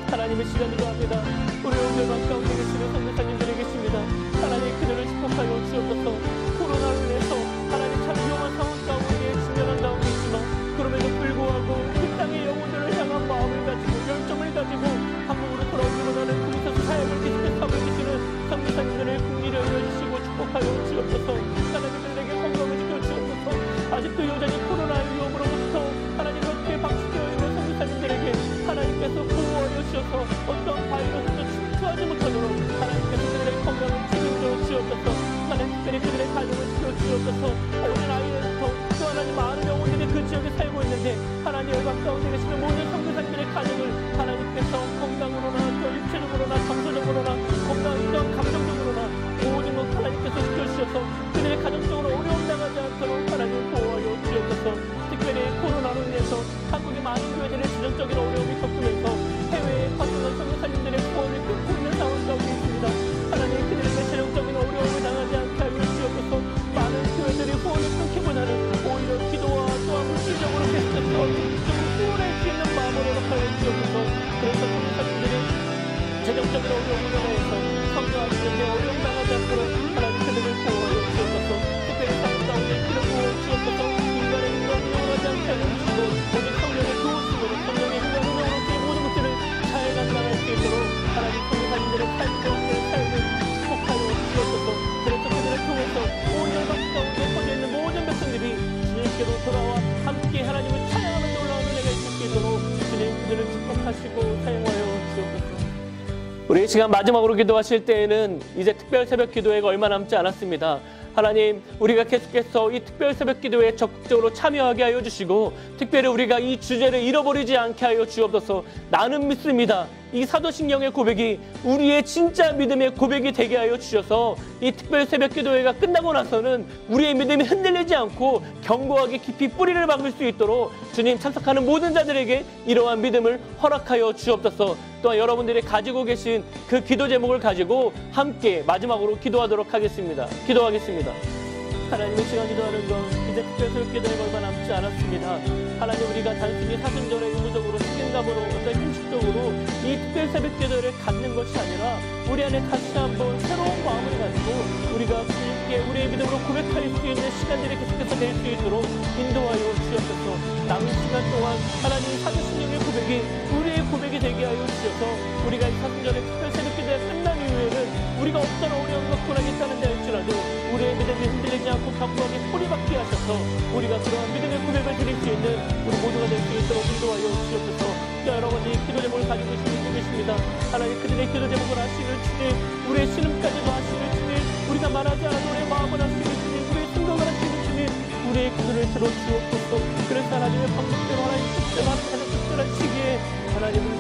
하나님의 시간 기도합니다. 우리 온 열방 가운데 계시는 선교사님들이 계십니다. 하나님, 그들을 축복하여 주옵소서. 코로나로 인해서 하나님 참 위험한 상황 가운데 직면한 가운데 있지만, 그럼에도 불구하고 그 땅의 영혼들을 향한 마음을 가지고 열정을 가지고 한국으로 돌아오기로 하는 그곳에서 사역을 계속해서 하고 계시는 선교사님들을 긍휼히 여겨주시고 축복하여 주옵소서. 하나님, 그들에게 건강을 지켜주옵소서. 아직도 여전히 코로나 위험으로부터 하나님 어떻게 방치되어 있는 선교사님들에게 하나님께서 보호하여 주셔서 어떤 바이러스도 침투하지 못하도록 하나님께서 그들의 건강을 책임져 주옵소서. 하나님, 특별히 그들의 가정을 지켜주옵소서. 어린 아이부터 또 하나님 많은 영혼들이 그 지역에 살고 있는데, 하나님 열방 가운데 계시는 모든 선교사님들의 가정을 하나님께서 건강으로나 또 육체적으로나 정서적으로나 건강 또한 감정적으로나 모든 것 하나님께서 지켜주셔서 그들의 가정적으로 어려움 당하지 않도록 하나님 보호하여 주옵소서. 특별히 코로나로 인해서 한국의 많은 교회들의 재정적인 어려움이 겪으면서 해외에 파송한 선교사님들의 구원을 끊고 있는 상황 가운데 있습니다. 하나님, 그들에게 재정적인 어려움을 당하지 않게 하여 주옵소서. 많은 교회들이 후원을 끊기보다는 오히려 기도와 또한 물질적으로 계속해서 후원할 수 있는 마음으로 하여 주옵소서. 그래서 선교사님들이 재정적인 어려움을 당해서 선교하시는데 어려움 당하지 않도록 하나님 그들을 보호하여 주옵소서. 특별히 사역 가운데 기름 부어 주옵소서. 인간의 힘으로 운영하지 않게 하여 주시고 오직 성령의 도우심으로 성령의 힘과 운영으로서의 모든 것들을 잘 감당할 수 있도록 하나님 선교사님들의 삶 가운데 삶을 축복하여 주옵소서. 그래서 그들을 통해서 온 열방 가운데 퍼져 있는 모든 백성들이 주님께로 돌아와 함께 하나님을 찬양하는 놀라운 은혜가 있을 수 있도록 주님 그들을 축복하시고 사용하여 주옵소서. 우리 이 시간 마지막으로 기도하실 때에는 이제 특별 새벽 기도회가 얼마 남지 않았습니다. 하나님, 우리가 계속해서 이 특별 새벽 기도에 적극적으로 참여하게 하여 주시고, 특별히 우리가 이 주제를 잃어버리지 않게 하여 주옵소서. 나는 믿습니다. 이 사도신경의 고백이 우리의 진짜 믿음의 고백이 되게 하여 주셔서 이 특별 새벽 기도회가 끝나고 나서는 우리의 믿음이 흔들리지 않고 견고하게 깊이 뿌리를 박을 수 있도록 주님, 참석하는 모든 자들에게 이러한 믿음을 허락하여 주옵소서. 또한 여러분들이 가지고 계신 그 기도 제목을 가지고 함께 마지막으로 기도하도록 하겠습니다. 기도하겠습니다. 하나님의 시간 기도하는 것 이제 특별 새벽 기도회가 얼마 남지 않았습니다. 하나님, 우리가 단순히 사순절에 의무적으로 책임감으로 어떤 형식적으로 이 특별 새벽 기도회를 갖는 것이 아니라 우리 안에 다시 한번 새로운 마음을 가지고 우리가 주님께 우리의 믿음으로 고백할 수 있는 시간들이 계속해서 될 수 있도록 인도하여 주옵소서. 남은 시간 동안 하나님 사도신경의 고백이 우리의 고백이 되게 하여 주셔서 우리가 이 사순절의 특별 새벽 기도회 끝난 이후에는 우리가 어떤 어려움과 고난이 있다는 데 할지라도 우리의 믿음이 흔들리지 않고 견고하게 뿌리박게 하셔서 우리가 그러한 믿음의 고백을 드릴 수 있는 우리 모두가 될 수 있도록 인도하여 주옵소서. 여러 가지 기도 제목을 가지고 계신 분들 계십니다. 하나님, 그들의 기도 제목을 아시는 주님, 우리의 신음까지도 아시는 주님, 우리가 말하지 않은 우리의 마음을 아시는 주님, 우리의 생각을 아시는 주님, 우리의 기도를 들어주옵소서. 그래서 하나님의 방법대로 하나님 특별한 가장 특별한 시기에 하나님 우리